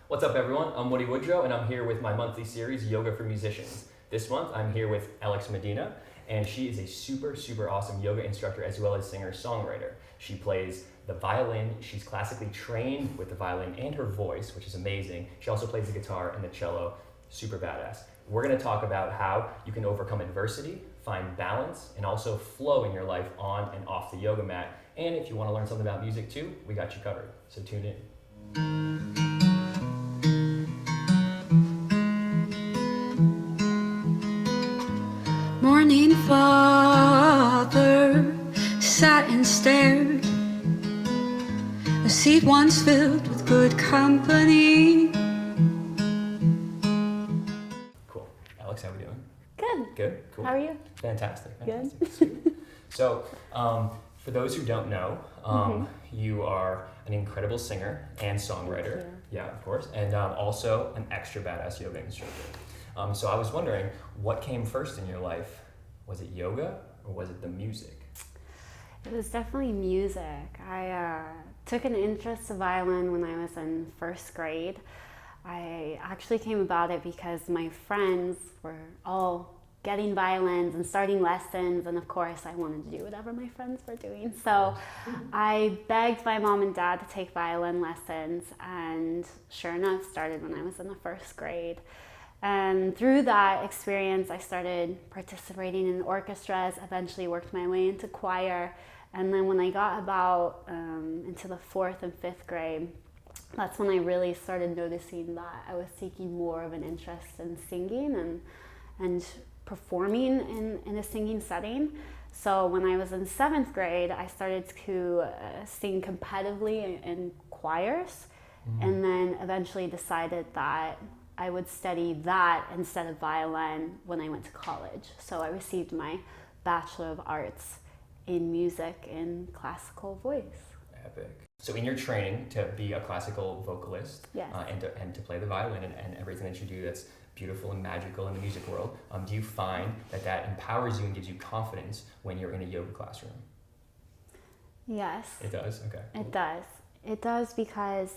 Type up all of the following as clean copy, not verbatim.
What's up, everyone? I'm Woody Woodrow, and I'm here with my monthly series, Yoga for Musicians. This month, I'm here with Ellex Medina, and she is a super awesome yoga instructor as well as singer-songwriter. She plays the violin. She's classically trained with the violin and her voice, which is amazing. She also plays the guitar and the cello. Super badass. We're going to talk about how you can overcome adversity, find balance, and also flow in your life on and off the yoga mat. And if you want to learn something about music too, we got you covered. So tune in. Morning father sat and stared, a seat once filled with good company. Cool. Ellex, how we doing? Good. Good? Cool. How are you? Fantastic. Good. Sweet. So, for those who don't know, you are an incredible singer and songwriter. Yeah, of course. And also an extra badass yoga instructor. So I was wondering, what came first in your life? Was it yoga or was it the music? It was definitely music. I took an interest in violin when I was in first grade. I actually came about it because my friends were all getting violins and starting lessons, and of course I wanted to do whatever my friends were doing. So I begged my mom and dad to take violin lessons, and sure enough, started when I was in the first grade. And through that experience, I started participating in orchestras, eventually worked my way into choir. And then when I got about into the 4th and 5th grade, that's when I really started noticing that I was taking more of an interest in singing and performing in a singing setting. So when I was in 7th grade, I started to sing competitively in choirs, and then eventually decided that I would study that instead of violin when I went to college. So I received my Bachelor of Arts in music and classical voice. Epic. So in your training to be a classical vocalist, Yes. and to play the violin and everything that you do that's beautiful and magical in the music world, do you find that empowers you and gives you confidence when you're in a yoga classroom? Yes. It does? Okay. It does. It does because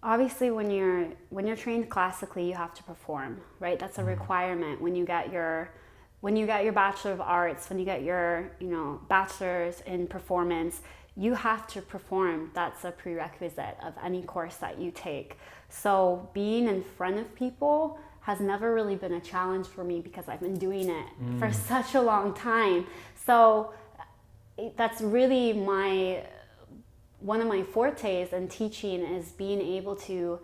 obviously when you're trained classically, you have to perform, right? That's a requirement when you get your Bachelor of Arts, when you get your bachelor's in performance, you have to perform. That's a prerequisite of any course that you take. So being in front of people has never really been a challenge for me because I've been doing it for such a long time. So that's really one of my fortes in teaching is being able to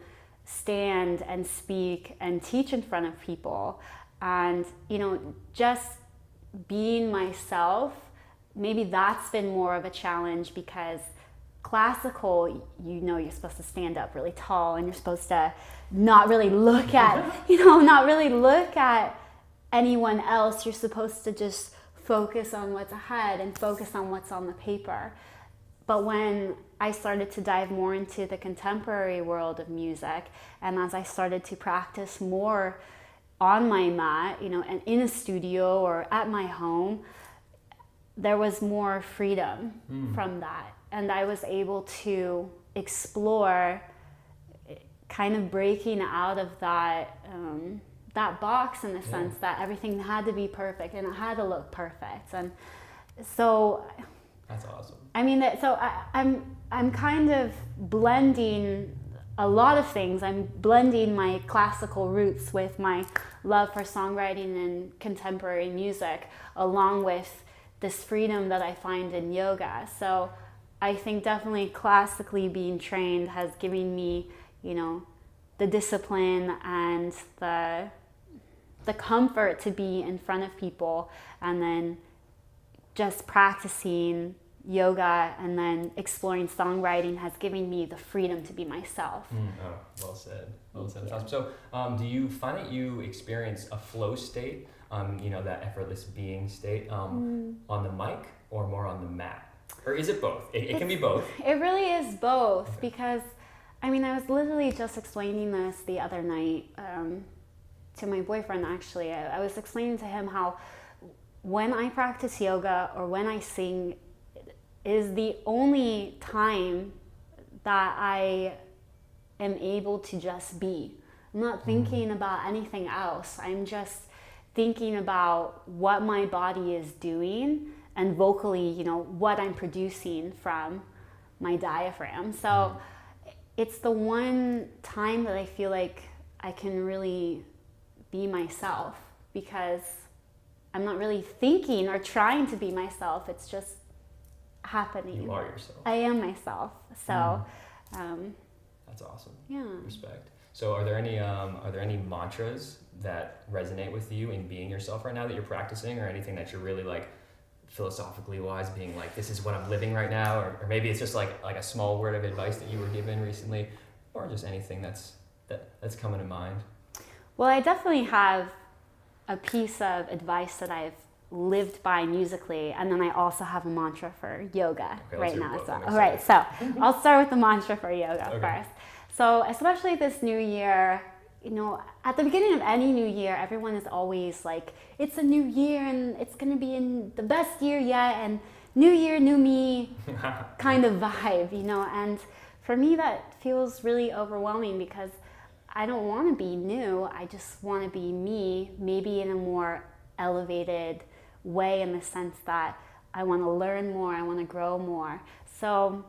stand and speak and teach in front of people. And, just being myself, maybe that's been more of a challenge because classical, you're supposed to stand up really tall and you're supposed to not really look at, not really look at anyone else. You're supposed to just focus on what's ahead and focus on what's on the paper. But when I started to dive more into the contemporary world of music, and as I started to practice more on my mat, and in a studio or at my home, there was more freedom from that. And I was able to explore kind of breaking out of that box in the sense that everything had to be perfect and it had to look perfect. And so That's awesome. I mean, I'm kind of blending a lot of things. I'm blending my classical roots with my love for songwriting and contemporary music, along with this freedom that I find in yoga. So I think definitely classically being trained has given me, the discipline and the comfort to be in front of people, and then just practicing yoga and then exploring songwriting has given me the freedom to be myself. Well said. Well said. That's awesome. So do you find that you experience a flow state, that effortless being state on the mic or more on the mat? Or is it both? It can be both. It really is both. Okay. Because, I was literally just explaining this the other night to my boyfriend, actually. I was explaining to him how when I practice yoga or when I sing is the only time that I am able to just be. I'm not thinking about anything else. I'm just thinking about what my body is doing and vocally, you know, what I'm producing from my diaphragm. So it's the one time that I feel like I can really be myself, because I'm not really thinking or trying to be myself. It's just happening. You are yourself. I am myself. So that's awesome. yeah. Respect. So are there any mantras that resonate with you in being yourself right now that you're practicing, or anything that you're really like philosophically wise being like, this is what I'm living right now, or maybe it's just like a small word of advice that you were given recently, or just anything that's coming to mind? Well, I definitely have a piece of advice that I've lived by musically, and then I also have a mantra for yoga right now as well. All right, so I'll start with the mantra for yoga first. So especially this new year, you know, at the beginning of any new year, everyone is always like, it's a new year and it's going to be in the best year yet, and new year, new me kind of vibe, you know. And for me, that feels really overwhelming, because I don't want to be new. I just want to be me, maybe in a more elevated way, in the sense that I want to learn more, I want to grow more. So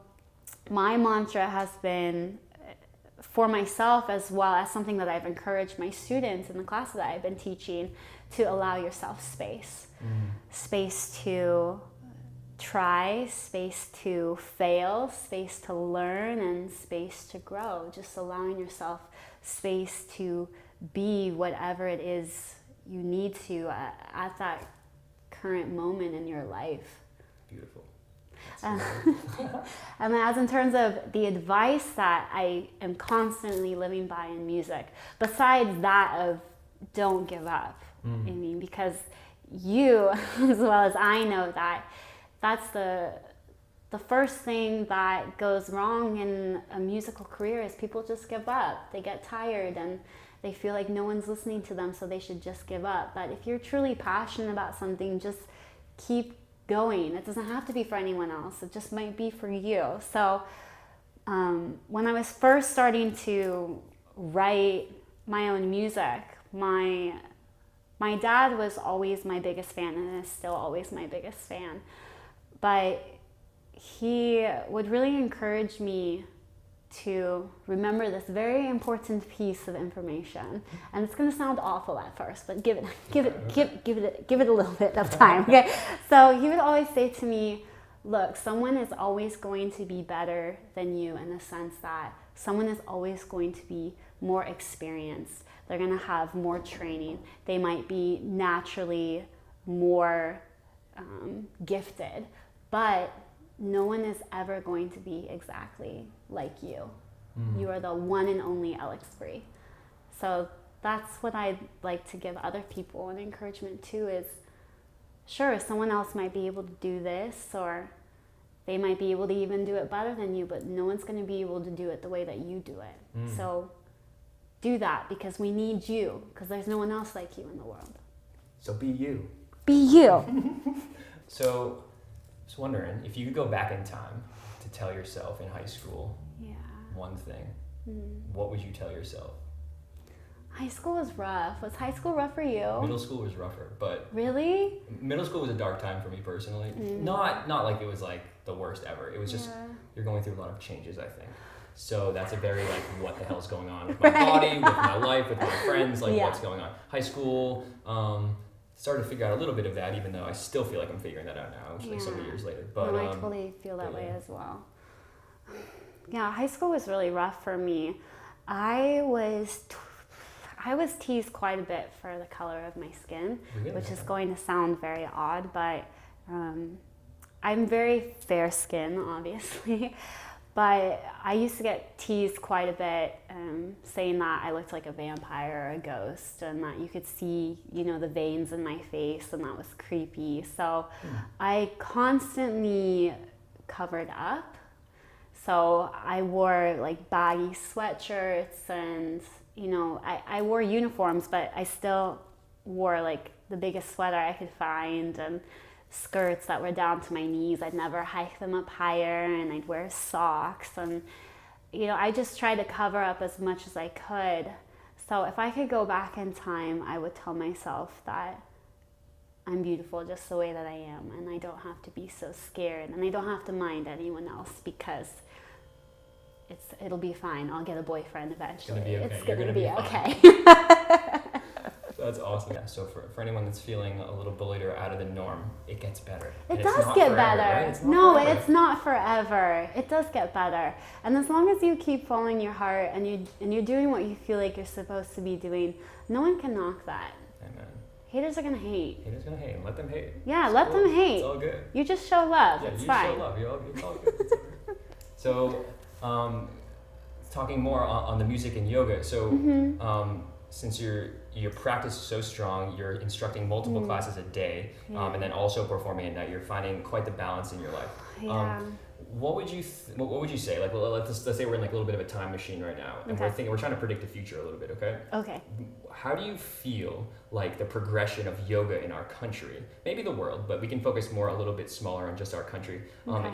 my mantra has been, for myself as well as something that I've encouraged my students in the classes that I've been teaching, to allow yourself space. Space to try, space to fail, space to learn, and space to grow. Just allowing yourself space to be whatever it is you need to at that current moment in your life. Beautiful. And as in terms of the advice that I am constantly living by in music, besides that of don't give up, I mean, because you, as well as I know, that that's the first thing that goes wrong in a musical career is people just give up. They get tired and they feel like no one's listening to them, so they should just give up. But if you're truly passionate about something, just keep going. It doesn't have to be for anyone else. It just might be for you. So when I was first starting to write my own music, my dad was always my biggest fan, and is still always my biggest fan. But he would really encourage me to remember this very important piece of information. And it's going to sound awful at first, but give it a little bit of time. Okay. So he would always say to me, look, someone is always going to be better than you, in the sense that someone is always going to be more experienced. They're going to have more training. They might be naturally more gifted, but no one is ever going to be exactly like you. You are the one and only Ellex Free. So that's what I'd like to give other people an encouragement to, is sure, someone else might be able to do this, or they might be able to even do it better than you, but no one's going to be able to do it the way that you do it. So do that, because we need you, because there's no one else like you in the world. So be you. Be you. So I was wondering if you could go back in time to tell yourself in high school one thing, what would you tell yourself? High school was rough. Was high school rough for you? Middle school was rougher, but really? Middle school was a dark time for me personally. Not like it was like the worst ever. It was just you're going through a lot of changes, I think. So that's a very like, what the hell's going on with my body, with my life, with my friends, like what's going on. High school, started to figure out a little bit of that, even though I still feel like I'm figuring that out now, like so many years later. But I totally feel that way as well. Yeah, high school was really rough for me. I was teased quite a bit for the color of my skin, which is going to sound very odd, but I'm very fair skin, obviously. But I used to get teased quite a bit, saying that I looked like a vampire or a ghost, and that you could see, you know, the veins in my face, and that was creepy. So I constantly covered up. So I wore like baggy sweatshirts, and, you know, I wore uniforms, but I still wore like the biggest sweater I could find, and skirts that were down to my knees. I'd never hike them up higher, and I'd wear socks, and I just tried to cover up as much as I could. So if I could go back in time, I would tell myself that I'm beautiful just the way that I am, and I don't have to be so scared, and I don't have to mind anyone else, because it'll be fine. I'll get a boyfriend eventually. It's gonna be okay. It's gonna be okay. That's awesome. Yeah, so for anyone that's feeling a little bullied or out of the norm, it gets better. It does get better. Right? It's not forever. It does get better. And as long as you keep following your heart and you're doing what you feel like you're supposed to be doing, no one can knock that. Amen. Haters are gonna hate. Haters gonna hate. Let them hate. Yeah, let them hate. It's all good. You just show love. Yeah, it's you fine. show love. It's all good. It's all good. So, talking more on the music and yoga. So, since your practice is so strong, you're instructing multiple classes a day, and then also performing at night. You're finding quite the balance in your life. Yeah. What would you say? Like, well, let's say we're in like a little bit of a time machine right now, and we're trying to predict the future a little bit. Okay. Okay. How do you feel like the progression of yoga in our country, maybe the world, but we can focus more a little bit smaller on just our country,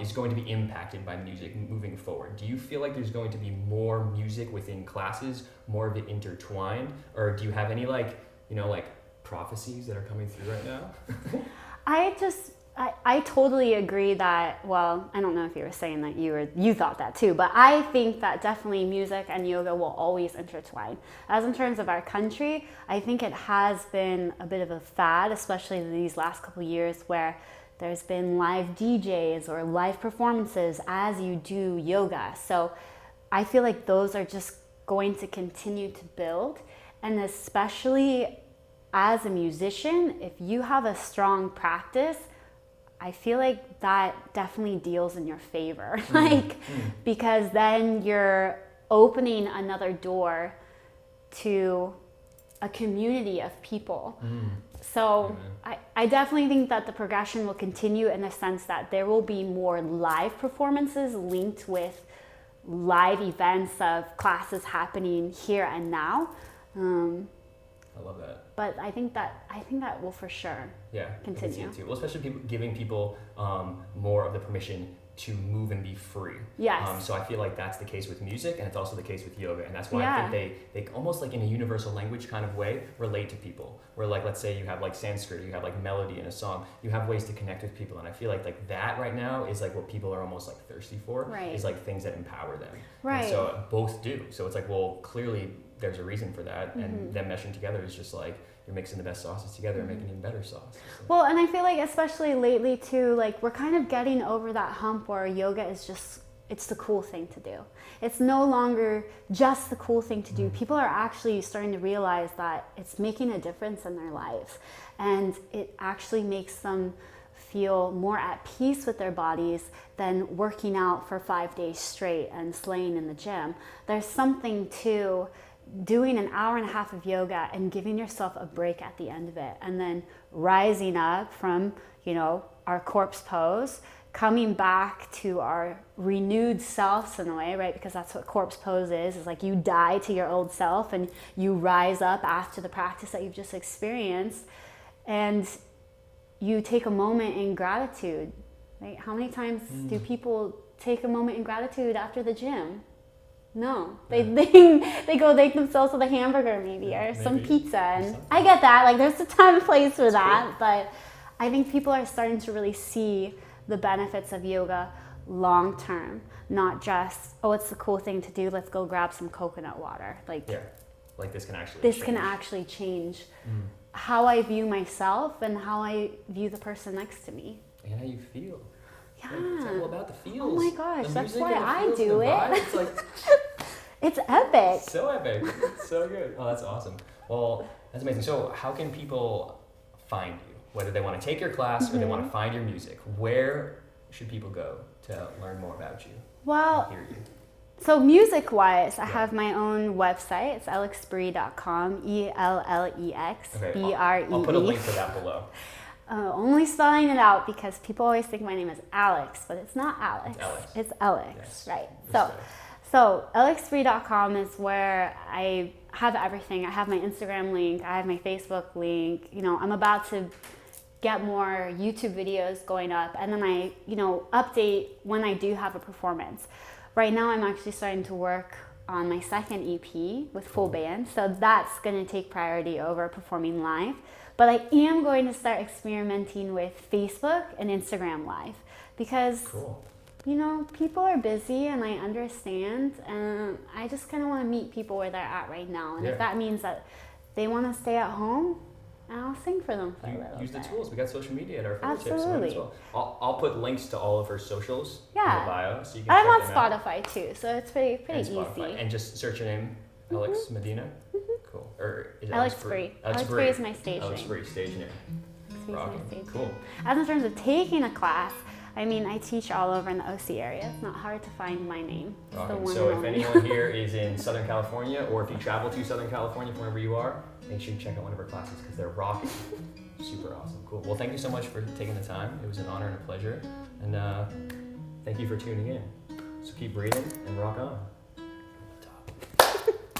is going to be impacted by music moving forward? Do you feel like there's going to be more music within classes, more of it intertwined, or do you have any like prophecies that are coming through right now? I totally agree that, well, I don't know if you were saying that you thought that too, but I think that definitely music and yoga will always intertwine. As in terms of our country, I think it has been a bit of a fad, especially these last couple of years, where there's been live DJs or live performances as you do yoga. So I feel like those are just going to continue to build, and especially as a musician, if you have a strong practice, I feel like that definitely deals in your favor, because then you're opening another door to a community of people. So I definitely think that the progression will continue in the sense that there will be more live performances linked with live events of classes happening here and now. I love that. But I think that will for sure continue. Too. Well, especially giving people more of the permission to move and be free. Yes. So I feel like that's the case with music, and it's also the case with yoga, and that's why I think they almost like in a universal language kind of way relate to people. Where like, let's say you have like Sanskrit, you have like melody in a song, you have ways to connect with people, and I feel like that right now is like what people are almost like thirsty for. Right. Is like things that empower them. Right. And so both do. So it's like, well, clearly there's a reason for that, and them meshing together is just like you're mixing the best sauces together and making even better sauce. So. Well, and I feel like especially lately too, like we're kind of getting over that hump where yoga is just, it's the cool thing to do. It's no longer just the cool thing to do. People are actually starting to realize that it's making a difference in their lives, and it actually makes them feel more at peace with their bodies than working out for 5 days straight and slaying in the gym. There's something to doing an hour and a half of yoga and giving yourself a break at the end of it, and then rising up from our corpse pose, coming back to our renewed selves in a way, right? Because that's what corpse pose is like you die to your old self and you rise up after the practice that you've just experienced, and you take a moment in gratitude, right? How many times do people take a moment in gratitude after the gym? No, they go thank themselves with a hamburger maybe some pizza, and I get that, like there's a time and place for that, but I think people are starting to really see the benefits of yoga long term, not just, oh, it's the cool thing to do, let's go grab some coconut water. Like this can actually change how I view myself and how I view the person next to me. And how you feel. Yeah. It's all about the feels. Oh my gosh, that's why I feels, do it. It's like it's epic. So epic. It's so good. Oh, that's awesome. Well, that's amazing. So how can people find you? Whether they want to take your class or they want to find your music, where should people go to learn more about you? Well, hear you? So music-wise, I have my own website. It's ellexbree.com, ELLEXBREE. I'll put a link for that below. Only spelling it out because people always think my name is Alex, but it's not Alex. It's Ellex, yes. right? So ellexbree.com is where I have everything. I have my Instagram link. I have my Facebook link. I'm about to get more YouTube videos going up, and then I, update when I do have a performance. right now I'm actually starting to work on my second EP with full band, so that's going to take priority over performing live. But I am going to start experimenting with Facebook and Instagram Live because, Cool. you know, people are busy and I understand, and I just kind of want to meet people where they're at right now. And Yeah. if that means that they want to stay at home, I'll sing for them for a little Use the bit. tools. We got social media at our fingertips. so might as Absolutely. well. I'll put links to all of her socials in Yeah. the bio, so you can I'm check on them out. Spotify too, so it's pretty And easy. Spotify. And just search your name, Ellex Medina. Cool. Or is it Alex Bree. Alex Bree is my stage Alex name. Bree, stage name. Alex Bree is my Rocking. stage Cool. name. As in terms of taking a class, I mean, I teach all over in the OC area. It's not hard to find my name. It's the Rocking. one So and if only. anyone here is in Southern California, or if you travel to Southern California from wherever you are, make sure you check out one of her classes because they're rocking. Super awesome. Cool. Well, thank you so much for taking the time. It was an honor and a pleasure. And thank you for tuning in. So keep breathing and rock on.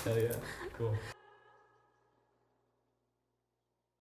Hell yeah. Cool.